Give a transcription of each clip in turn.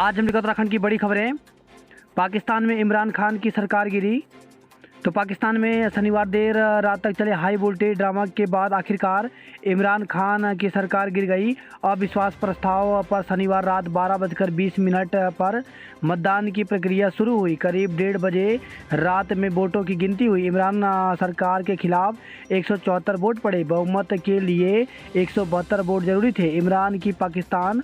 आज हम उत्तराखंड की बड़ी खबरें। पाकिस्तान में इमरान खान की सरकार गिरी। तो पाकिस्तान में शनिवार देर रात तक चले हाई वोल्टेज ड्रामा के बाद आखिरकार इमरान खान की सरकार गिर गई। अविश्वास प्रस्ताव पर शनिवार रात 12:20 पर मतदान की प्रक्रिया शुरू हुई। करीब 1:30 बजे रात में वोटों की गिनती हुई। इमरान सरकार के खिलाफ 174 वोट पड़े। बहुमत के लिए 172 वोट जरूरी थे। इमरान की पाकिस्तान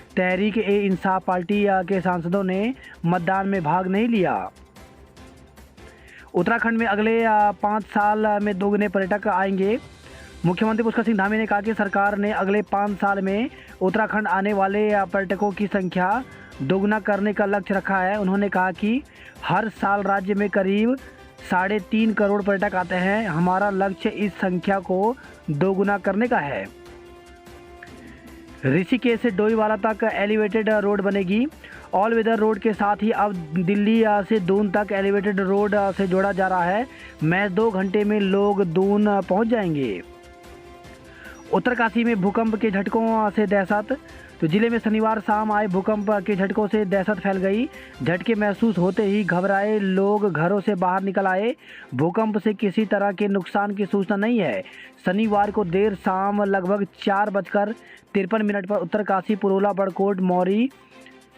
तहरीक ए इंसाफ पार्टी के सांसदों ने मतदान में भाग नहीं लिया। उत्तराखंड में अगले 5 साल में दोगुने पर्यटक आएंगे। मुख्यमंत्री पुष्कर सिंह धामी ने कहा कि सरकार ने अगले 5 साल में उत्तराखंड आने वाले पर्यटकों की संख्या दोगुना करने का लक्ष्य रखा है। उन्होंने कहा कि हर साल राज्य में करीब 3.5 करोड़ पर्यटक आते हैं। हमारा लक्ष्य इस संख्या को दोगुना करने का है। ऋषिकेश से डोईवाला तक एलिवेटेड रोड बनेगी। ऑल वेदर रोड के साथ ही अब दिल्ली से दून तक एलिवेटेड रोड से जोड़ा जा रहा है। महज 2 घंटे में लोग दून पहुंच जाएंगे। उत्तरकाशी में भूकंप के झटकों से दहशत। तो जिले में शनिवार शाम आए भूकंप के झटकों से दहशत फैल गई। झटके महसूस होते ही घबराए लोग घरों से बाहर निकल आए। भूकंप से किसी तरह के नुकसान की सूचना नहीं है। शनिवार को देर शाम लगभग 4:53 पर उत्तरकाशी, पुरोला, बड़कोट, मौरी,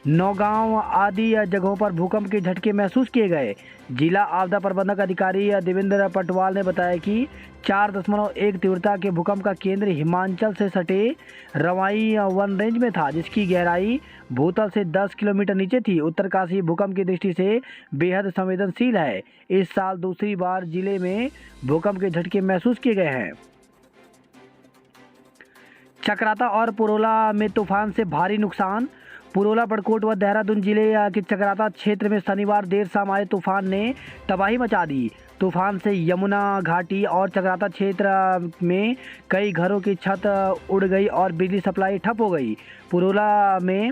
नौगांव आदि जगहों पर भूकंप के झटके महसूस किए गए। जिला आपदा प्रबंधक अधिकारी देवेंद्र पटवाल ने बताया कि 4.1 तीव्रता के भूकंप का केंद्र हिमाचल से सटे रवाई वन रेंज में था, जिसकी गहराई भूतल से 10 किलोमीटर नीचे थी। उत्तरकाशी भूकंप की दृष्टि से बेहद संवेदनशील है। इस साल दूसरी बार जिले में भूकंप के झटके महसूस किए गए हैं। चकराता और पुरोला में तूफान से भारी नुकसान। पुरोला, बड़कोट व देहरादून जिले के चकराता क्षेत्र में शनिवार देर शाम आए तूफान ने तबाही मचा दी। तूफान से यमुना घाटी और चकराता क्षेत्र में कई घरों की छत उड़ गई और बिजली सप्लाई ठप हो गई। पुरोला में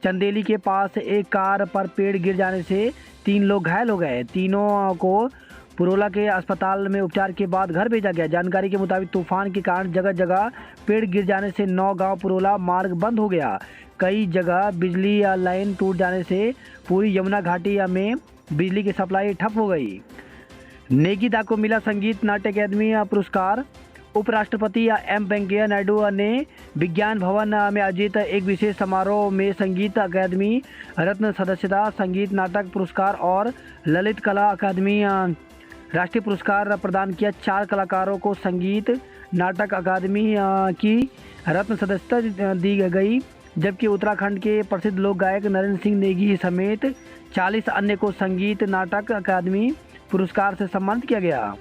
चंदेली के पास एक कार पर पेड़ गिर जाने से 3 लोग घायल हो गए। तीनों को पुरोला के अस्पताल में उपचार के बाद घर भेजा गया। जानकारी के मुताबिक तूफान के कारण जगह जगह पेड़ गिर जाने से नौगांव पुरोला मार्ग बंद हो गया। कई जगह बिजली लाइन टूट जाने से पूरी यमुना घाटी में बिजली की सप्लाई ठप हो गई। नेगी दा को मिला संगीत नाट्य अकादमी पुरस्कार। उपराष्ट्रपति एम वेंकैया नायडू ने विज्ञान भवन में आयोजित एक विशेष समारोह में संगीत अकादमी रत्न सदस्यता, संगीत नाटक पुरस्कार और ललित कला अकादमी राष्ट्रीय पुरस्कार प्रदान किया। 4 कलाकारों को संगीत नाटक अकादमी की रत्न सदस्यता दी गई, जबकि उत्तराखंड के प्रसिद्ध लोक गायक नरेंद्र सिंह नेगी समेत 40 अन्य को संगीत नाटक अकादमी पुरस्कार से सम्मानित किया गया।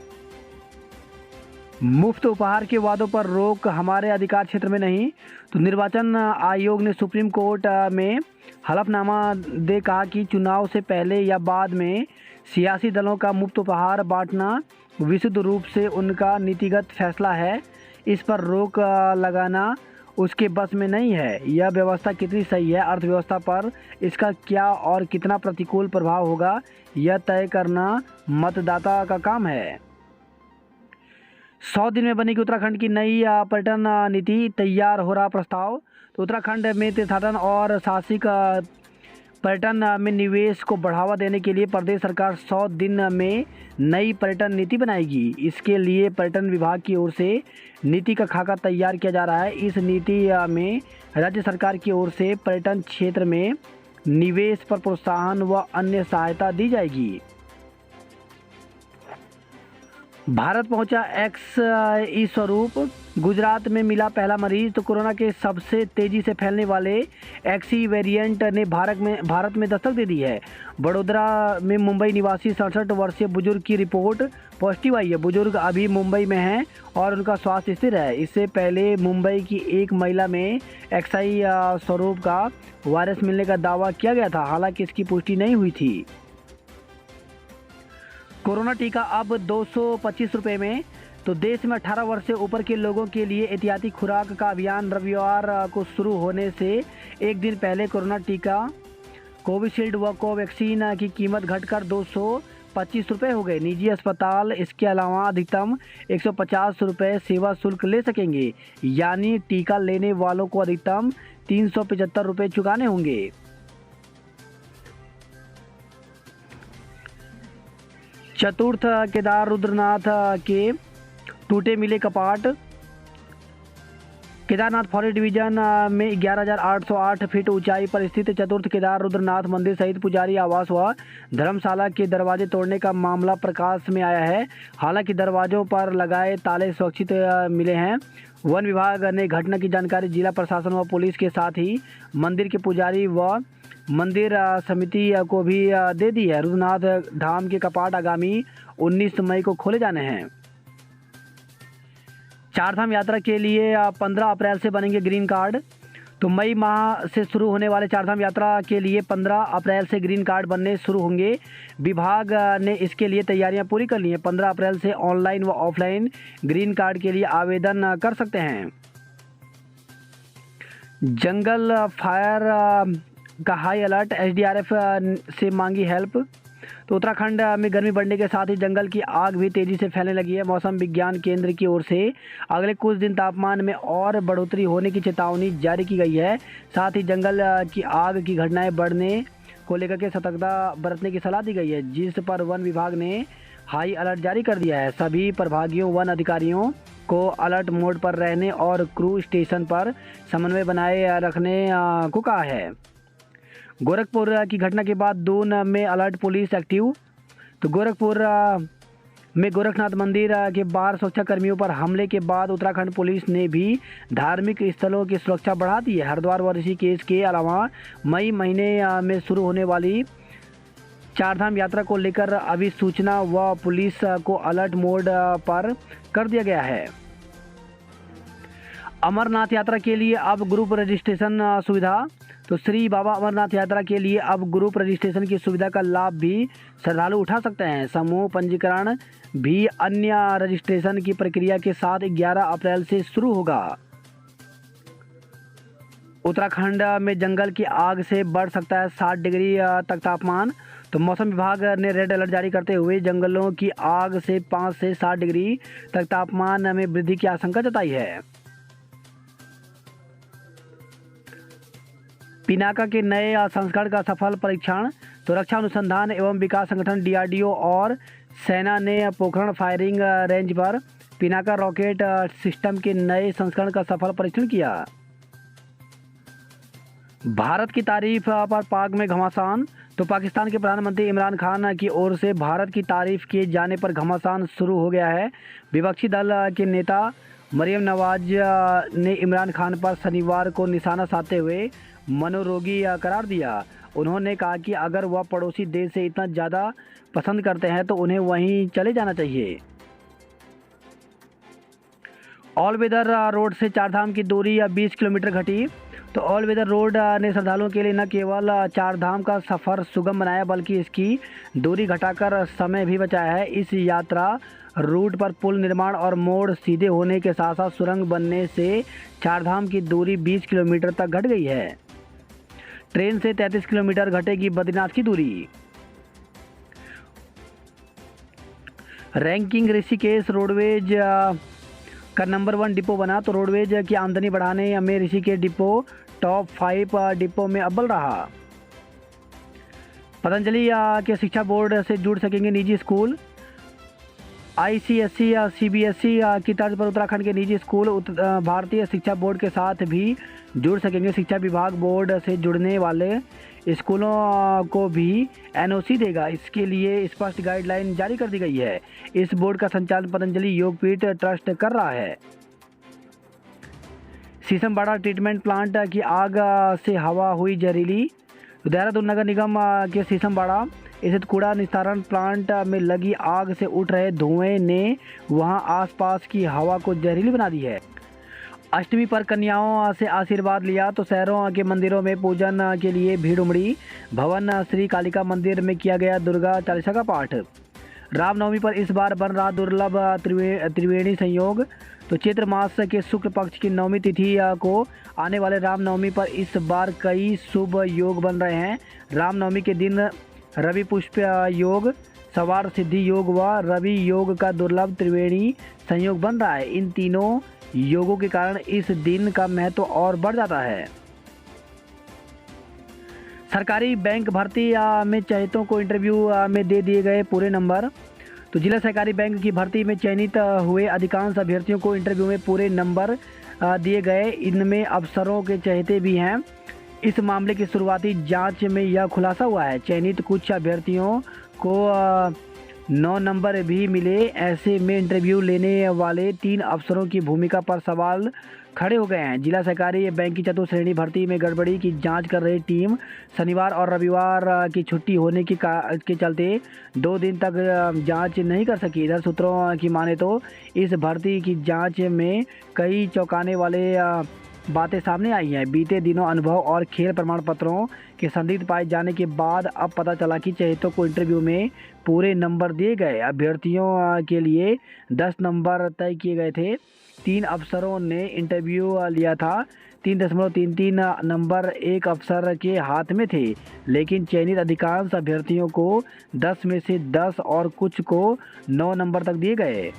मुफ्त उपहार के वादों पर रोक हमारे अधिकार क्षेत्र में नहीं। तो निर्वाचन आयोग ने सुप्रीम कोर्ट में हलफनामा दे कहा कि चुनाव से पहले या बाद में सियासी दलों का मुफ्त उपहार बांटना विशुद्ध रूप से उनका नीतिगत फैसला है। इस पर रोक लगाना उसके बस में नहीं है। यह व्यवस्था कितनी सही है, अर्थव्यवस्था पर इसका क्या और कितना प्रतिकूल प्रभाव होगा, यह तय करना मतदाता का काम है। 100 दिन में बनेगी उत्तराखंड की नई पर्यटन नीति, तैयार हो रहा प्रस्ताव। तो उत्तराखंड में तीर्थाटन और साहसिक पर्यटन में निवेश को बढ़ावा देने के लिए प्रदेश सरकार 100 दिन में नई पर्यटन नीति बनाएगी। इसके लिए पर्यटन विभाग की ओर से नीति का खाका तैयार किया जा रहा है। इस नीति में राज्य सरकार की ओर से पर्यटन क्षेत्र में निवेश पर प्रोत्साहन व अन्य सहायता दी जाएगी। भारत पहुंचा XE स्वरूप। गुजरात में मिला पहला मरीज। तो कोरोना के सबसे तेजी से फैलने वाले XE वेरिएंट ने भारत में दस्तक दे दी है। बड़ोदरा में मुंबई निवासी 67 वर्षीय बुजुर्ग की रिपोर्ट पॉजिटिव आई है। बुजुर्ग अभी मुंबई में हैं और उनका स्वास्थ्य स्थिर है। इससे पहले मुंबई की एक महिला में XI स्वरूप का वायरस मिलने का दावा किया गया था, हालांकि इसकी पुष्टि नहीं हुई थी। कोरोना टीका अब 225 रुपये में। तो देश में 18 वर्ष से ऊपर के लोगों के लिए एहतियाती खुराक का अभियान रविवार को शुरू होने से एक दिन पहले कोरोना टीका कोविशील्ड व कोवैक्सीन की कीमत घटकर 225 रुपये हो गए। निजी अस्पताल इसके अलावा अधिकतम 150 रुपये सेवा शुल्क ले सकेंगे, यानी टीका लेने वालों को अधिकतम 375 रुपये चुकाने होंगे। चतुर्थ केदार रुद्रनाथ के टूटे मिले कपाट। केदारनाथ फॉरेस्ट डिवीजन में 11,808 फीट ऊंचाई पर स्थित चतुर्थ केदार रुद्रनाथ मंदिर सहित पुजारी आवास व धर्मशाला के दरवाजे तोड़ने का मामला प्रकाश में आया है। हालांकि दरवाजों पर लगाए ताले सुरक्षित मिले हैं। वन विभाग ने घटना की जानकारी जिला प्रशासन व पुलिस के साथ ही मंदिर के पुजारी व मंदिर समिति को भी दे दी है। रुद्रनाथ धाम के कपाट आगामी 19 मई को खोले जाने हैं। चारधाम यात्रा के लिए 15 अप्रैल से बनेंगे ग्रीन कार्ड। तो मई माह से शुरू होने वाले चारधाम यात्रा के लिए 15 अप्रैल से ग्रीन कार्ड बनने शुरू होंगे। विभाग ने इसके लिए तैयारियां पूरी कर ली हैं। 15 अप्रैल से ऑनलाइन व ऑफलाइन ग्रीन कार्ड के लिए आवेदन कर सकते हैं। जंगल फायर का हाई अलर्ट, एसडीआरएफ से मांगी हेल्प। तो उत्तराखंड में गर्मी बढ़ने के साथ ही जंगल की आग भी तेज़ी से फैलने लगी है। मौसम विज्ञान केंद्र की ओर से अगले कुछ दिन तापमान में और बढ़ोतरी होने की चेतावनी जारी की गई है। साथ ही जंगल की आग की घटनाएं बढ़ने को लेकर के सतर्कता बरतने की सलाह दी गई है, जिस पर वन विभाग ने हाई अलर्ट जारी कर दिया है। सभी प्रभागियों वन अधिकारियों को अलर्ट मोड पर रहने और क्रू स्टेशन पर समन्वय बनाए रखने को कहा है। गोरखपुर की घटना के बाद दून में अलर्ट पुलिस एक्टिव। तो गोरखपुर में गोरखनाथ मंदिर के बाहर सुरक्षा कर्मियों पर हमले के बाद उत्तराखंड पुलिस ने भी धार्मिक स्थलों की सुरक्षा बढ़ा दी है। हरिद्वार व ऋषिकेश के अलावा मई महीने में शुरू होने वाली चारधाम यात्रा को लेकर अभी सूचना व पुलिस को अलर्ट मोड पर कर दिया गया है। अमरनाथ यात्रा के लिए अब ग्रुप रजिस्ट्रेशन सुविधा। तो श्री बाबा अमरनाथ यात्रा के लिए अब ग्रुप रजिस्ट्रेशन की सुविधा का लाभ भी श्रद्धालु उठा सकते हैं। समूह पंजीकरण भी अन्य रजिस्ट्रेशन की प्रक्रिया के साथ 11 अप्रैल से शुरू होगा। उत्तराखंड में जंगल की आग से बढ़ सकता है 60 डिग्री तक तापमान। तो मौसम विभाग ने रेड अलर्ट जारी करते हुए जंगलों की आग से 5 से 60 डिग्री तक तापमान में वृद्धि की आशंका जताई है। पिनाका के नए संस्करण का सफल परीक्षण। तो रक्षा अनुसंधान एवं विकास संगठन डीआरडीओ और सेना ने पोखरण फायरिंग रेंज पर पिनाका रॉकेट सिस्टम के नए संस्करण का सफल परीक्षण किया। भारत की तारीफ पर पाक में घमासान। तो पाकिस्तान के प्रधानमंत्री इमरान खान की ओर से भारत की तारीफ किए जाने पर घमासान शुरू हो गया है। विपक्षी दल के नेता मरियम नवाज ने इमरान खान पर शनिवार को निशाना साधते हुए मनोरोगी करार दिया। उन्होंने कहा कि अगर वह पड़ोसी देश से इतना ज़्यादा पसंद करते हैं तो उन्हें वहीं चले जाना चाहिए। ऑल वेदर रोड से चारधाम की दूरी 20 किलोमीटर घटी। तो ऑल वेदर रोड ने श्रद्धालुओं के लिए न केवल चारधाम का सफ़र सुगम बनाया बल्कि इसकी दूरी घटाकर समय भी बचाया है। इस यात्रा रूट पर पुल निर्माण और मोड़ सीधे होने के साथ साथ सुरंग बनने से चारधाम की दूरी 20 किलोमीटर तक घट गई है। ट्रेन से 33 किलोमीटर घटेगी बद्रीनाथ की दूरी। रैंकिंग ऋषिकेश रोडवेज का नंबर 1 डिपो बना। तो रोडवेज की आमदनी बढ़ाने में ऋषिकेश डिपो टॉप 5 डिपो में अव्वल रहा। पतंजलि के शिक्षा बोर्ड से जुड़ सकेंगे निजी स्कूल। आईसीएसई या सीबीएसई की तर्ज पर उत्तराखंड के निजी स्कूल भारतीय शिक्षा बोर्ड के साथ भी जुड़ सकेंगे। शिक्षा विभाग बोर्ड से जुड़ने वाले स्कूलों को भी एनओसी देगा। इसके लिए स्पष्ट गाइडलाइन जारी कर दी गई है। इस बोर्ड का संचालन पतंजलि योगपीठ ट्रस्ट कर रहा है। शीशमबाड़ा ट्रीटमेंट प्लांट की आग से हवा हुई जहरीली। देहरादून नगर निगम के शीशमबाड़ा स्थित कूड़ा निस्तारण प्लांट में लगी आग से उठ रहे धुएं ने वहां आसपास की हवा को जहरीली बना दी है। अष्टमी पर कन्याओं से आशीर्वाद लिया। तो शहरों के मंदिरों में पूजन के लिए भीड़ उमड़ी। भवन श्री कालिका मंदिर में किया गया दुर्गा चालीसा का पाठ। रामनवमी पर इस बार बन रहा दुर्लभ त्रिवेणी संयोग। तो चैत्र मास के शुक्ल पक्ष की नवमी तिथि को आने वाले रामनवमी पर इस बार कई शुभ योग बन रहे हैं। रामनवमी के दिन रवि पुष्प योग, सवार सिद्धि योग व रवि योग का दुर्लभ त्रिवेणी संयोग बन रहा है। इन तीनों योगों के कारण इस दिन का महत्व और बढ़ जाता है। सरकारी बैंक भर्ती में चहेतों को इंटरव्यू में दे दिए गए पूरे नंबर। तो जिला सहकारी बैंक की भर्ती में चयनित हुए अधिकांश अभ्यर्थियों को इंटरव्यू में पूरे नंबर दिए गए। इनमें अफसरों के चहेते भी हैं। इस मामले की शुरुआती जांच में यह खुलासा हुआ है। चयनित कुछ अभ्यर्थियों को 9 नंबर भी मिले। ऐसे में इंटरव्यू लेने वाले 3 अफसरों की भूमिका पर सवाल खड़े हो गए हैं। जिला सहकारी बैंक की चतुश्रेणी भर्ती में गड़बड़ी की जांच कर रही टीम शनिवार और रविवार की छुट्टी होने के चलते 2 दिन तक जांच नहीं कर सकी। इधर सूत्रों की माने तो इस भर्ती की जांच में कई चौंकाने वाले बातें सामने आई हैं। बीते दिनों अनुभव और खेल प्रमाण पत्रों के संदिग्ध पाए जाने के बाद अब पता चला कि चयनितों को इंटरव्यू में पूरे नंबर दिए गए। अभ्यर्थियों के लिए 10 नंबर तय किए गए थे। 3 अफसरों ने इंटरव्यू लिया था। 3.33 नंबर एक अफसर के हाथ में थे, लेकिन चयनित अधिकांश अभ्यर्थियों को 10 में से 10 और कुछ को 9 नंबर तक दिए गए।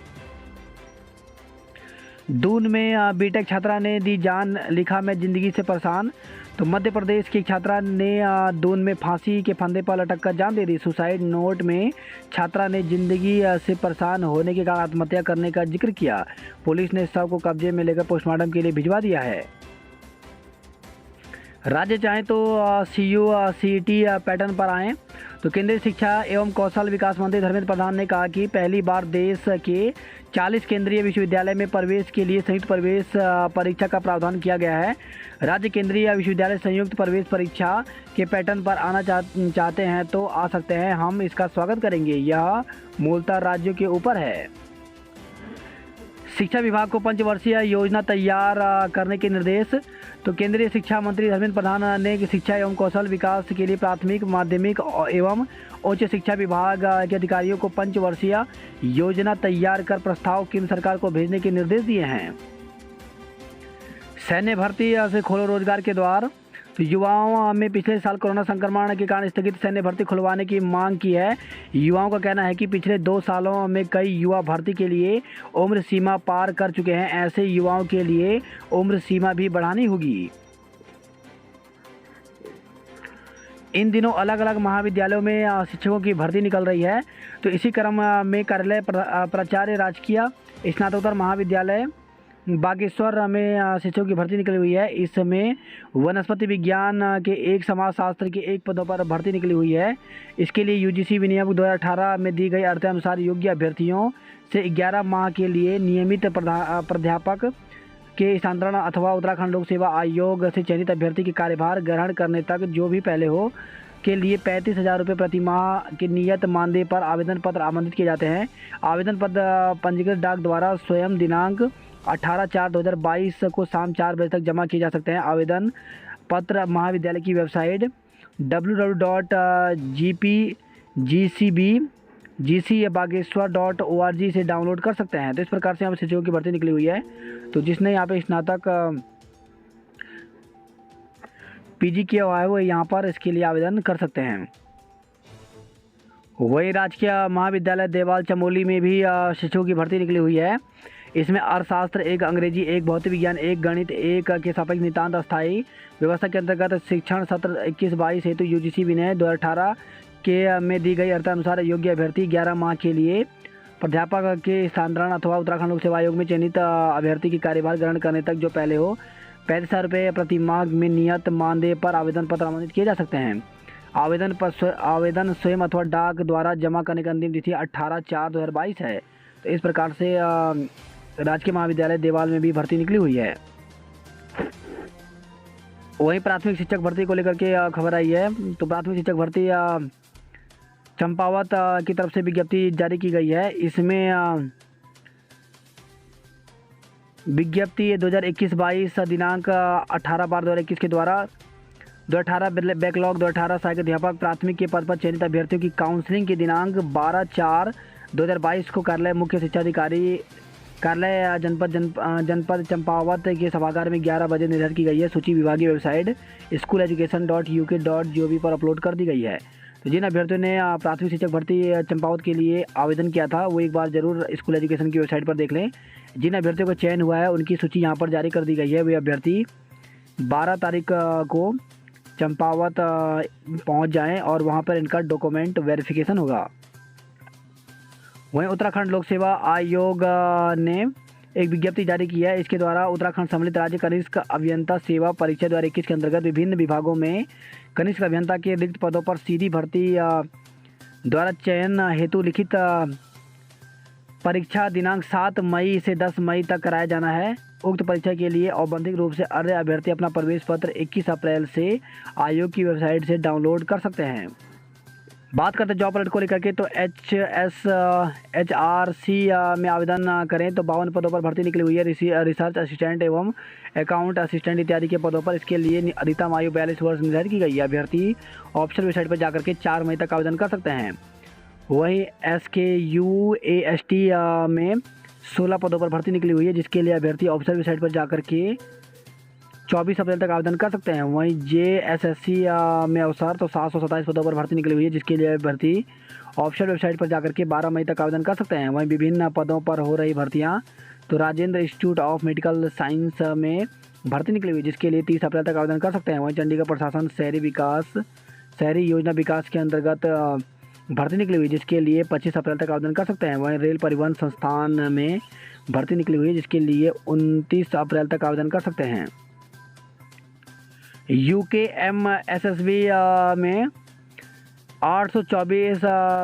दून में बीटेक छात्रा ने दी जान, लिखा मैं जिंदगी से परेशान। तो मध्य प्रदेश की छात्रा ने दून में फांसी के फंदे पर लटक कर जान दे दी। सुसाइड नोट में छात्रा ने जिंदगी से परेशान होने के कारण आत्महत्या करने का जिक्र किया। पुलिस ने शव को कब्जे में लेकर पोस्टमार्टम के लिए भिजवा दिया है। राज्य चाहे तो CU CET पैटर्न पर आएँ। तो केंद्रीय शिक्षा एवं कौशल विकास मंत्री धर्मेंद्र प्रधान ने कहा कि पहली बार देश के 40 केंद्रीय विश्वविद्यालय में प्रवेश के लिए संयुक्त प्रवेश परीक्षा का प्रावधान किया गया है। राज्य केंद्रीय विश्वविद्यालय संयुक्त प्रवेश परीक्षा के पैटर्न पर आना चाहते हैं तो आ सकते हैं। हम इसका स्वागत करेंगे। यह मूलतः राज्यों के ऊपर है। शिक्षा विभाग को पंचवर्षीय योजना तैयार करने के निर्देश। तो केंद्रीय शिक्षा मंत्री धर्मेंद्र प्रधान ने शिक्षा एवं कौशल विकास के लिए प्राथमिक, माध्यमिक एवं उच्च शिक्षा विभाग के अधिकारियों को पंचवर्षीय योजना तैयार कर प्रस्ताव केंद्र सरकार को भेजने के निर्देश दिए हैं। सैन्य भर्ती से खोलो रोजगार के द्वार। तो युवाओं में पिछले साल कोरोना संक्रमण के कारण स्थगित सैन्य भर्ती खुलवाने की मांग की है। युवाओं का कहना है कि पिछले 2 सालों में कई युवा भर्ती के लिए उम्र सीमा पार कर चुके हैं। ऐसे युवाओं के लिए उम्र सीमा भी बढ़ानी होगी। इन दिनों अलग अलग महाविद्यालयों में शिक्षकों की भर्ती निकल रही है। तो इसी क्रम में कार्यालय प्राचार्य राजकीय स्नातकोत्तर महाविद्यालय बागेश्वर में शिक्षकों की भर्ती निकली हुई है। इसमें वनस्पति विज्ञान के 1, समाजशास्त्र के 1 पदों पर भर्ती निकली हुई है। इसके लिए UGC विनियोग 2018 में दी गई अर्थानुसार योग्य अभ्यर्थियों से 11 माह के लिए नियमित प्राध्यापक के स्थानांतरण अथवा उत्तराखंड लोक सेवा आयोग से चयनित अभ्यर्थी के कार्यभार ग्रहण करने तक जो भी पहले हो के लिए 35,000 रुपये प्रति माह के नियत मानदेय पर आवेदन पत्र आमंत्रित किए जाते हैं। आवेदन पत्र पंजीकृत डाक द्वारा स्वयं दिनांक 18/4/2022 को शाम 4 बजे तक जमा किए जा सकते हैं। आवेदन पत्र महाविद्यालय की वेबसाइट www.gcbageswar.org से डाउनलोड कर सकते हैं। तो इस प्रकार से यहाँ पर शिक्षकों की भर्ती निकली हुई है। तो जिसने यहाँ पे स्नातक PG किया हुआ है वो यहाँ पर इसके लिए आवेदन कर सकते हैं। वही राजकीय महाविद्यालय देवाल चमोली में भी शिक्षकों की भर्ती निकली हुई है। इसमें अर्थशास्त्र 1, अंग्रेजी 1, भौतिक विज्ञान 1, गणित 1 के सापेक्ष नितांत अस्थायी व्यवस्था के अंतर्गत शिक्षण सत्र 21-22 हेतु UGC विनय 2018 के में दी गई अर्थानुसार योग्य अभ्यर्थी 11 माह के लिए प्राध्यापक के स्थानांतरण अथवा उत्तराखंड लोक सेवा आयोग में चयनित अभ्यर्थी की कार्यभार ग्रहण करने तक जो पहले हो 35,000 रुपये प्रति माह में नियत मानदेय पर आवेदन पत्र आमंत्रित किए जा सकते हैं। आवेदन स्वयं अथवा डाक द्वारा जमा करने की अंतिम तिथि 18/4/2022 है। तो इस प्रकार से राजकीय महाविद्यालय देवाल में भी भर्ती निकली हुई है। वहीं प्राथमिक शिक्षक भर्ती को लेकर के खबर आई है। तो प्राथमिक शिक्षक भर्ती चंपावत की तरफ से विज्ञप्ति जारी की गई है। इसमें विज्ञप्ति 2021-22 दिनांक 18/12/2021 के द्वारा 2018 बैकलॉग 2018 सहायक अध्यापक प्राथमिक के पद पर चयनित अभ्यर्थियों की काउंसलिंग की दिनांक 12/4/2022 को कार्यालय मुख्य शिक्षा अधिकारी कार्यालय जनपद चंपावत के सभागार में 11 बजे निर्धारित की गई है। सूची विभागीय वेबसाइट school-education.uk.gov पर अपलोड कर दी गई है। तो जिन अभ्यर्थियों ने प्राथमिक शिक्षक भर्ती चंपावत के लिए आवेदन किया था वो एक बार जरूर स्कूल एजुकेशन की वेबसाइट पर देख लें। जिन अभ्यर्थियों को चयन हुआ है उनकी सूची यहाँ पर जारी कर दी गई है। वे अभ्यर्थी 12 तारीख को चंपावत पहुँच जाएँ और वहाँ पर इनका डॉक्यूमेंट वेरिफिकेशन होगा। वहीं उत्तराखंड लोक सेवा आयोग ने एक विज्ञप्ति जारी की है। इसके द्वारा उत्तराखंड सम्मिलित राज्य कनिष्ठ अभियंता सेवा परीक्षा 2021 के अंतर्गत विभिन्न विभागों में कनिष्ठ अभियंता के रिक्त पदों पर सीधी भर्ती द्वारा चयन हेतु लिखित परीक्षा दिनांक 7 मई से 10 मई तक कराया जाना है। उक्त परीक्षा के लिए औपबंधिक रूप से अर्ह अभ्यर्थी अपना प्रवेश पत्र 21 अप्रैल से आयोग की वेबसाइट से डाउनलोड कर सकते हैं। बात करते हैं जॉब अलर्ट को लेकर के, तो HRC में आवेदन करें तो 52 पदों पर भर्ती निकली हुई है। रिसर्च असिस्टेंट एवं अकाउंट असिस्टेंट इत्यादि के पदों पर। इसके लिए अधिकतम आयु 42 वर्ष निर्धारित की गई है। अभ्यर्थी ऑफिशियल वेबसाइट पर जाकर के 4 मई तक आवेदन कर सकते हैं। वहीं SKUAST में 16 पदों पर भर्ती निकली हुई है, जिसके लिए अभ्यर्थी ऑफिशियल वेबसाइट पर जाकर के 24 अप्रैल तक आवेदन कर सकते हैं। वहीं JSSC में अवसर तो 727 पदों पर भर्ती निकली हुई है, जिसके लिए अभ्यर्थी ऑफिशियल वेबसाइट पर जाकर के 12 मई तक आवेदन कर सकते हैं। वहीं विभिन्न पदों पर हो रही भर्तियां, तो Rajendra institute of medical science में भर्ती निकली हुई है, जिसके लिए 30 अप्रैल तक आवेदन कर सकते हैं। वहीं चंडीगढ़ प्रशासन शहरी योजना विकास के अंतर्गत भर्ती निकली हुई है, जिसके लिए 25 अप्रैल तक आवेदन कर सकते हैं। वहीं रेल परिवहन संस्थान में भर्ती निकली हुई है, जिसके लिए 29 अप्रैल तक आवेदन कर सकते हैं। UKMSSB में 824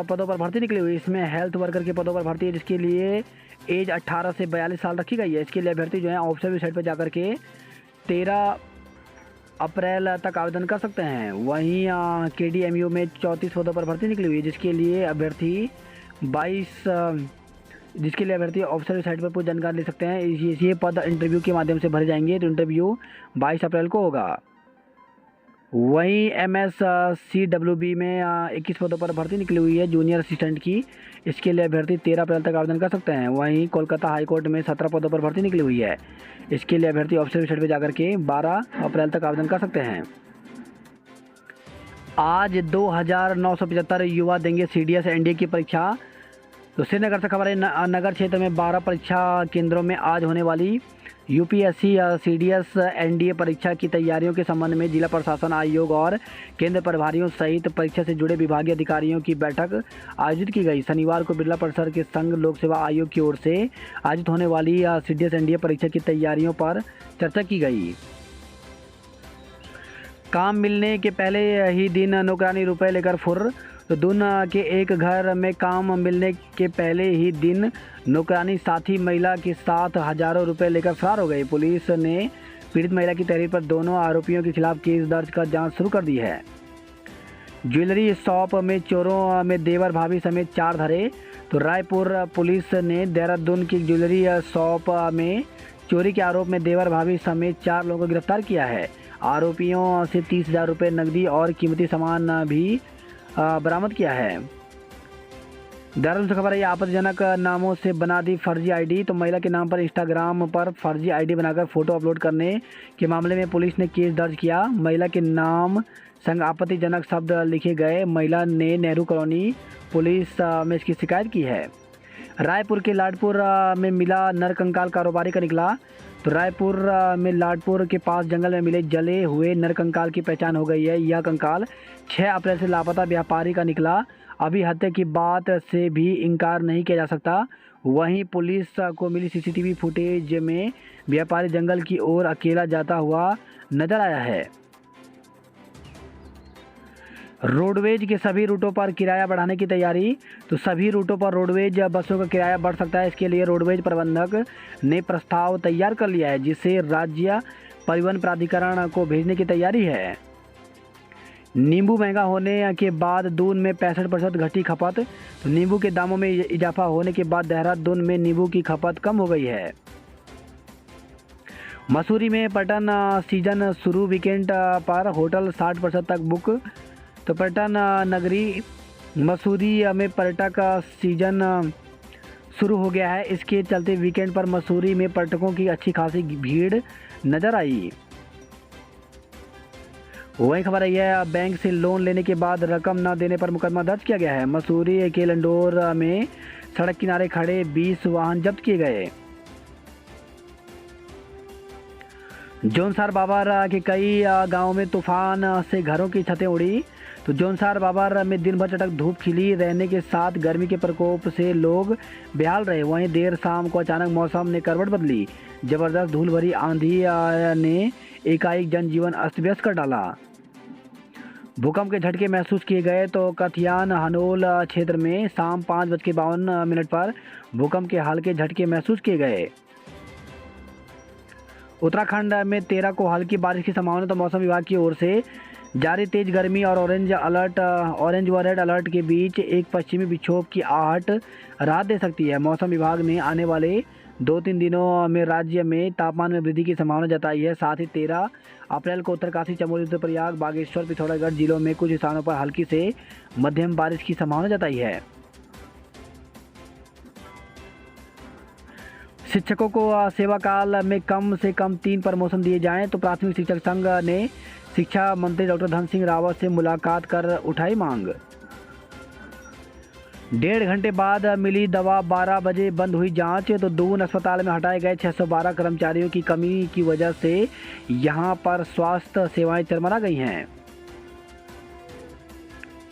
पदों पर भर्ती निकली हुई। इसमें हेल्थ वर्कर के पदों पर भर्ती है, जिसके लिए एज 18 से 42 साल रखी गई है। इसके लिए अभ्यर्थी जो है ऑफिशियल वेबसाइट पर जाकर के 13 अप्रैल तक आवेदन कर सकते हैं। वहीं KDMU में 34 पदों पर भर्ती निकली हुई है, जिसके लिए अभ्यर्थी ऑफिशियल वेबसाइट पर पूरी जानकारी ले सकते हैं। ये पद इंटरव्यू के माध्यम से भरे जाएंगे, तो इंटरव्यू 22 अप्रैल को होगा। वहीं MSCWB में 21 पदों पर भर्ती निकली हुई है जूनियर असिस्टेंट की। इसके लिए अभ्यर्थी 13 अप्रैल तक आवेदन कर सकते हैं। वहीं कोलकाता हाईकोर्ट में 17 पदों पर भर्ती निकली हुई है। इसके लिए अभ्यर्थी ऑफिशियल वेबसाइट पर जाकर के 12 अप्रैल तक आवेदन कर सकते हैं। आज 2975 युवा देंगे CDS NDA की परीक्षा। तो श्रीनगर से खबर है, नगर क्षेत्र में 12 परीक्षा केंद्रों में आज होने वाली UPSC CDS NDA परीक्षा की तैयारियों के संबंध में जिला प्रशासन आयोग और केंद्र प्रभारियों सहित परीक्षा से जुड़े विभागीय अधिकारियों की बैठक आयोजित की गई। शनिवार को बिरला परिसर के संघ लोक सेवा आयोग की ओर से आयोजित होने वाली CDS NDA परीक्षा की तैयारियों पर चर्चा की गई। काम मिलने के पहले ही दिन नौकरानी रुपए लेकर फुर्र। तो दून के एक घर में काम मिलने के पहले ही दिन नौकरानी साथी महिला के साथ हजारों रुपए लेकर फरार हो गई। पुलिस ने पीड़ित महिला की तहरीर पर दोनों आरोपियों के खिलाफ केस दर्ज कर जांच शुरू कर दी है। ज्वेलरी शॉप में चोरों में देवर भाभी समेत 4 धरे। तो रायपुर पुलिस ने देहरादून की ज्वेलरी शॉप में चोरी के आरोप में देवर भाभी समेत 4 लोगों को गिरफ्तार किया है। आरोपियों से 30,000 रुपये नकदी और कीमती सामान भी बरामद किया है। देहरादून से खबर है, आपत्तिजनक नामों से बना दी फर्जी आईडी। तो महिला के नाम पर इंस्टाग्राम पर फर्जी आईडी बनाकर फोटो अपलोड करने के मामले में पुलिस ने केस दर्ज किया। महिला के नाम संग आपत्तिजनक शब्द लिखे गए। महिला ने नेहरू कॉलोनी पुलिस में इसकी शिकायत की है। रायपुर के लाडपुर में मिला नरकंकाल कारोबारी का निकला। तो रायपुर में लाडपुर के पास जंगल में मिले जले हुए नरकंकाल की पहचान हो गई है। यह कंकाल 6 अप्रैल से लापता व्यापारी का निकला। अभी हत्या की बात से भी इनकार नहीं किया जा सकता। वहीं पुलिस को मिली CCTV फुटेज में व्यापारी जंगल की ओर अकेला जाता हुआ नजर आया है। रोडवेज के सभी रूटों पर किराया बढ़ाने की तैयारी। तो सभी रूटों पर रोडवेज बसों का किराया बढ़ सकता है। इसके लिए रोडवेज प्रबंधक ने प्रस्ताव तैयार कर लिया है, जिसे राज्य परिवहन प्राधिकरण को भेजने की तैयारी है। नींबू महंगा होने के बाद दून में 65% घटी खपत। तो नींबू के दामों में इजाफा होने के बाद देहरादून में नींबू की खपत कम हो गई है। मसूरी में पर्यटन सीजन शुरू। वीकेंड पर होटल 60% तक बुक। तो पर्यटन नगरी मसूरी में पर्यटक सीजन शुरू हो गया है। इसके चलते वीकेंड पर मसूरी में पर्यटकों की अच्छी खासी भीड़ नजर आई। वही खबर है, यह बैंक से लोन लेने के बाद रकम न देने पर मुकदमा दर्ज किया गया है। मसूरी के लंडोर में सड़क किनारे खड़े 20 वाहन जब्त किए गए। जौनसार बाबर के कई गांवों में तूफान से घरों की छतें उड़ी। तो जौनसार बाबर में दिन भर चटक धूप खिली रहने के साथ गर्मी के प्रकोप से लोग बेहाल रहे। वहीं देर शाम को अचानक मौसम ने करवट बदली। जबरदस्त धूल भरी आंधी ने एकाएक जनजीवन अस्त व्यस्त कर डाला। भूकंप के झटके महसूस किए गए तो कथियान हनोल क्षेत्र में शाम 5:52 पर भूकंप के हल्के झटके महसूस किए गए। उत्तराखंड में 13 को हल्की बारिश की संभावना। तो मौसम विभाग की ओर से जारी तेज गर्मी और ऑरेंज व रेड अलर्ट के बीच एक पश्चिमी विक्षोभ की आहट राहत दे सकती है। मौसम विभाग ने आने वाले 2-3 दिनों में राज्य में तापमान में वृद्धि की संभावना जताई है। साथ ही 13 अप्रैल को उत्तरकाशी, चमोली, रुद्रप्रयाग, बागेश्वर, पिथौरागढ़ जिलों में कुछ स्थानों पर हल्की से मध्यम बारिश की संभावना जताई है। शिक्षकों को सेवा काल में कम से कम 3 प्रमोशन दिए जाएं। तो प्राथमिक शिक्षक संघ ने शिक्षा मंत्री डॉक्टर धन सिंह रावत से मुलाकात कर उठाई मांग। 1.5 घंटे बाद मिली दवा, 12 बजे बंद हुई जांच। तो दून अस्पताल में हटाए गए 612 कर्मचारियों की कमी की वजह से यहां पर स्वास्थ्य सेवाएं चरमरा गई हैं।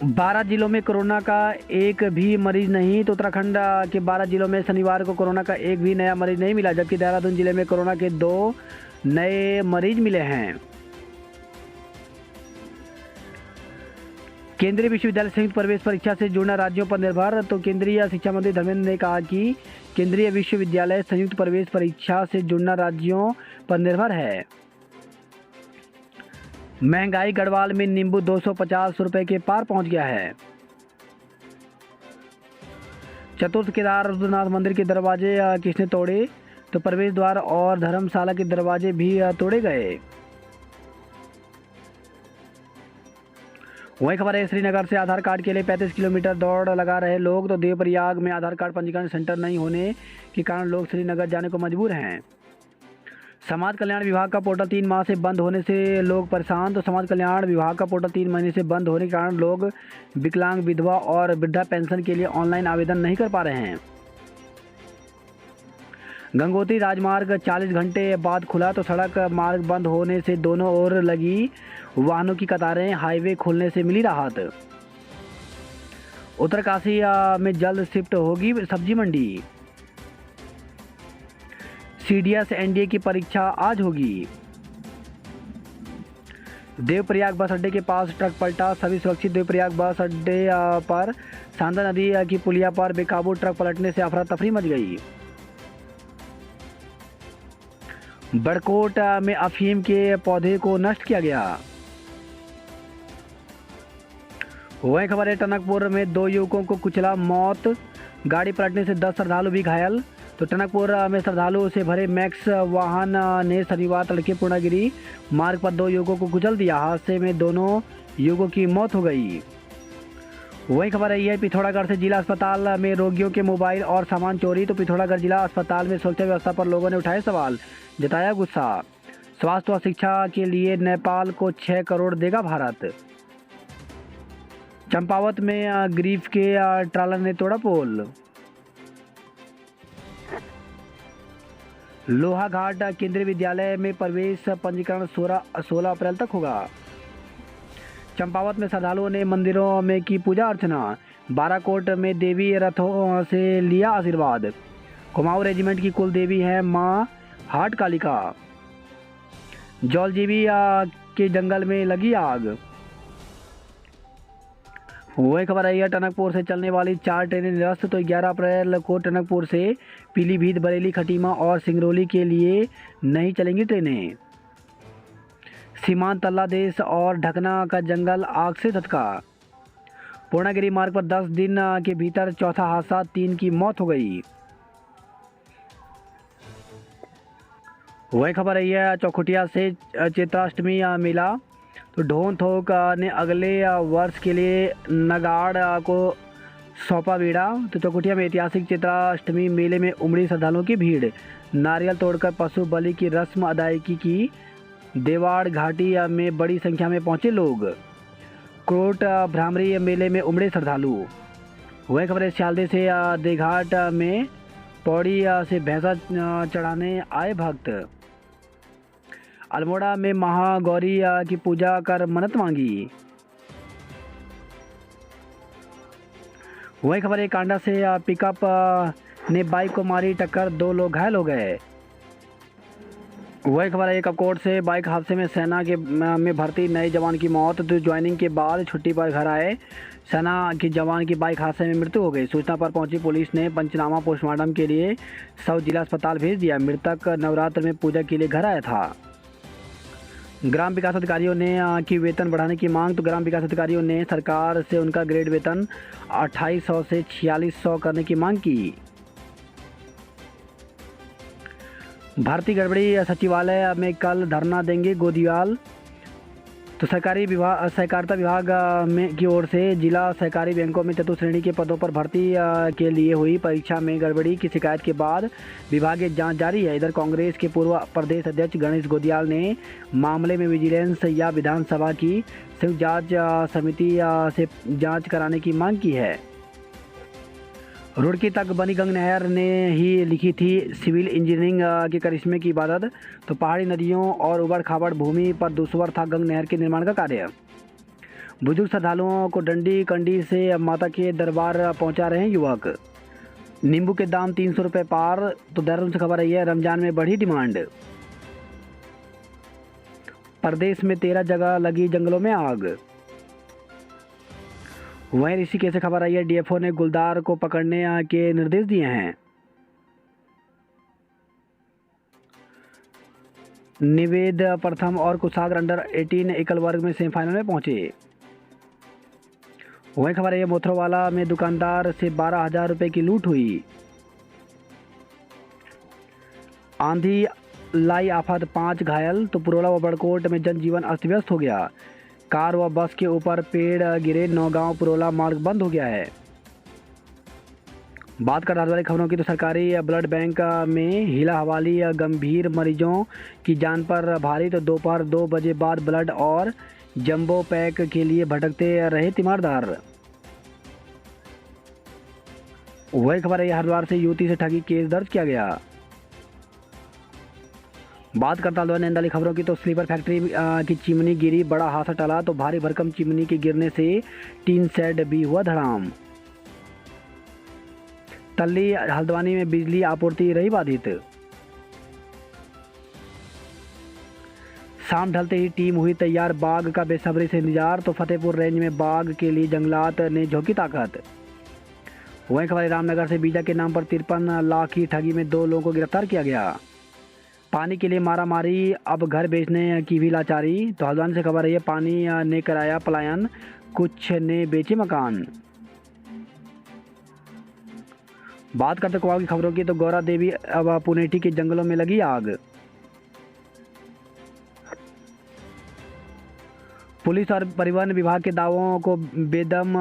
12 जिलों में कोरोना का एक भी मरीज नहीं। तो उत्तराखंड के 12 जिलों में शनिवार को कोरोना का एक भी नया मरीज नहीं मिला, जबकि देहरादून जिले में कोरोना के 2 नए मरीज मिले हैं। केंद्रीय विश्वविद्यालय संयुक्त प्रवेश परीक्षा से जुड़ना राज्यों पर निर्भर। तो केंद्रीय शिक्षा मंत्री धर्मेंद्र ने कहा कि केंद्रीय विश्वविद्यालय संयुक्त प्रवेश परीक्षा से जुड़ना राज्यों पर निर्भर है। महंगाई, गढ़वाल में नींबू 250 रुपए के पार पहुंच गया है। चतुर्थ केदार रुद्रनाथ मंदिर के दरवाजे किसने तोड़े? तो प्रवेश द्वार और धर्मशाला के दरवाजे भी तोड़े गए। वही खबर है श्रीनगर से आधार कार्ड के लिए 35 किलोमीटर दौड़ लगा रहे लोग। तो देवप्रयाग में आधार कार्ड पंजीकरण सेंटर नहीं होने के कारण लोग श्रीनगर जाने को मजबूर हैं। समाज कल्याण विभाग का पोर्टल 3 माह से बंद होने से लोग परेशान। तो समाज कल्याण विभाग का पोर्टल 3 महीने से बंद होने के कारण लोग विकलांग, विधवा और वृद्धा पेंशन के लिए ऑनलाइन आवेदन नहीं कर पा रहे हैं। गंगोत्री राजमार्ग 40 घंटे बाद खुला। तो सड़क मार्ग बंद होने से दोनों ओर लगी वाहनों की कतारें, हाईवे खुलने से मिली राहत। उत्तरकाशी में जल्द शिफ्ट होगी सब्जी मंडी। CDS NDA की परीक्षा आज होगी। देवप्रयाग बस अड्डे के पास ट्रक पलटा, सभी सुरक्षित। देवप्रयाग बस अड्डे पर सांदा नदी की पुलिया पर बेकाबू ट्रक पलटने से अफरा तफरी मच गई। बड़कोट में अफीम के पौधे को नष्ट किया गया। वही खबर है टनकपुर में 2 युवकों को कुचला, मौत। गाड़ी पलटने से 10 श्रद्धालु भी घायल। तो टनकपुर में श्रद्धालुओं से भरे मैक्स वाहन ने शनिवार तड़के पूर्णागिरी मार्ग पर 2 युवकों को कुचल दिया। हादसे में दोनों युवकों की मौत हो गई। वही खबर है यह पिथौरागढ़ से जिला अस्पताल में रोगियों के मोबाइल और सामान चोरी। तो पिथौरागढ़ जिला अस्पताल में सुरक्षा व्यवस्था पर लोगों ने उठाए सवाल, जताया गुस्सा। स्वास्थ्य और शिक्षा के लिए नेपाल को 6 करोड़ देगा भारत। चंपावत में ग्रीफ के ट्रालर ने तोड़ा पोल। लोहाघाट केंद्रीय विद्यालय में प्रवेश पंजीकरण 16 अप्रैल तक होगा। चंपावत में श्रद्धालुओं ने मंदिरों में की पूजा अर्चना। बाराकोट में देवी रथों से लिया आशीर्वाद। कुमाऊं रेजिमेंट की कुल देवी है मां हाट कालिका। जौलजीबी के जंगल में लगी आग। वही खबर आई है टनकपुर से चलने वाली 4 ट्रेनें निरस्त। तो 11 अप्रैल को टनकपुर से पीलीभीत, बरेली, खटीमा और सिंगरौली के लिए नहीं चलेंगी ट्रेनें। सीमांत तल्लादेश और ढकना का जंगल आग से धधका। पूर्णागिरी मार्ग पर 10 दिन के भीतर चौथा हादसा, 3 की मौत हो गई। वही खबर आई है चौखुटिया से चैत्राष्टमी मेला। तो ढोन थोक ने अगले वर्ष के लिए नगाड़ को सौंपा बीड़ा। तो चौखुटिया में ऐतिहासिक चैत्राष्टमी मेले में उमड़ी श्रद्धालुओं की भीड़। नारियल तोड़कर पशु बलि की रस्म अदायगी की। देवाड़ घाटी में बड़ी संख्या में पहुंचे लोग। कोट भ्रामरी मेले में उमड़े श्रद्धालु। वही खबर है सियालदे से देघाट में पौड़ी से भैंसा चढ़ाने आए भक्त। अल्मोड़ा में महागौरी की पूजा कर मन्नत मांगी। वही खबर है कांडा से पिकअप ने बाइक को मारी टक्कर, 2 लोग घायल हो गए। वही खबर है कपकोट से बाइक हादसे में सेना के में भर्ती नए जवान की मौत, तो ज्वाइनिंग के बाद छुट्टी पर घर आए सेना की जवान की बाइक हादसे में मृत्यु हो गई। सूचना पर पहुंची पुलिस ने पंचनामा पोस्टमार्टम के लिए सब जिला अस्पताल भेज दिया। मृतक नवरात्र में पूजा के लिए घर आया था। ग्राम विकास अधिकारियों ने की वेतन बढ़ाने की मांग, तो ग्राम विकास अधिकारियों ने सरकार से उनका ग्रेड वेतन 2800 से 4600 करने की मांग की। भर्ती गड़बड़ी, सचिवालय में कल धरना देंगे गोदियाल, तो सहकारिता विभाग में की ओर से जिला सहकारी बैंकों में चतुर्श्रेणी के पदों पर भर्ती के लिए हुई परीक्षा में गड़बड़ी की शिकायत के बाद विभागीय जांच जारी है। इधर कांग्रेस के पूर्व प्रदेश अध्यक्ष गणेश गोदियाल ने मामले में विजिलेंस या विधानसभा की संयुक्त जांच समिति से जांच कराने की मांग की है। रुड़की तक बनी गंग नहर ने ही लिखी थी सिविल इंजीनियरिंग के करिश्मे की इबादत, तो पहाड़ी नदियों और उबड़ खाबड़ भूमि पर दुश्वार था गंग नहर के निर्माण का कार्य। बुजुर्ग श्रद्धालुओं को डंडी कंडी से माता के दरबार पहुंचा रहे हैं युवक। नींबू के दाम 300 रुपये पार, तो देहरादून से खबर आई है रमजान में बढ़ी डिमांड। प्रदेश में 13 जगह लगी जंगलों में आग। वहीं ऋषिकेश से खबर आई है डीएफओ ने गुलदार को पकड़ने के निर्देश दिए हैं। निवेद प्रथम और कुशाग्र अंडर 18 एकल वर्ग में सेमीफाइनल में पहुंचे। वहीं खबर है मोथरोवाला में दुकानदार से 12,000 रुपये की लूट हुई। आंधी लाई आफत, 5 घायल, तो पुरोला व बड़कोट में जनजीवन अस्त व्यस्त हो गया। कार व बस के ऊपर पेड़ गिरे, नौगांव पुरोला मार्ग बंद हो गया है। बात कर वाली खबरों की, तो सरकारी ब्लड बैंक में हीला हवाली गंभीर मरीजों की जान पर भारी, तो दोपहर 2 बजे बाद ब्लड और जंबो पैक के लिए भटकते रहे तीमारदार। वही खबर है हरिद्वार से युवती से ठगी केस दर्ज किया गया। बात करता हूँ नैनीताल वाली खबरों की, तो स्लीपर फैक्ट्री की चिमनी गिरी, बड़ा हादसा टला, तो भारी भरकम चिमनी के गिरने से टीन शेड भी हुआ धड़ाम। तल्ली हल्द्वानी में बिजली आपूर्ति रही बाधित। शाम ढलते ही टीम हुई तैयार, बाघ का बेसब्री से इंतजार, तो फतेहपुर रेंज में बाघ के लिए जंगलात ने झोंकी ताकत। वहीं खबर रामनगर से बीजा के नाम पर 53 लाख की ठगी में 2 लोगों को गिरफ्तार किया गया। पानी के लिए मारामारी, अब घर बेचने की भी लाचारी, तो हल्द्वानी से खबर है पानी ने कराया पलायन, कुछ ने बेचे मकान। बात करते कुआं की खबरों की, तो गौरा देवी अब पुनेठी के जंगलों में लगी आग। पुलिस और परिवहन विभाग के दावों को बेदम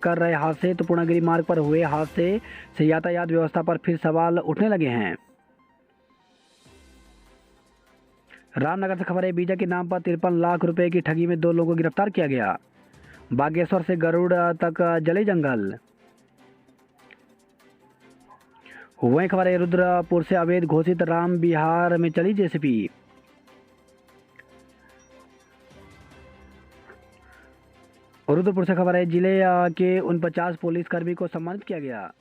कर रहे हादसे, तो पूर्णागिरी मार्ग पर हुए हादसे से यातायात व्यवस्था पर फिर सवाल उठने लगे हैं। रामनगर से खबर है बीजा के नाम पर 53 लाख रुपए की ठगी में 2 लोगों को गिरफ्तार किया गया। बागेश्वर से गरुड़ तक जले जंगल। वहीं खबर है रुद्रपुर से अवैध घोषित राम बिहार में चली जेसीबी। रुद्रपुर से खबर है जिले के 49 पुलिसकर्मी को सम्मानित किया गया।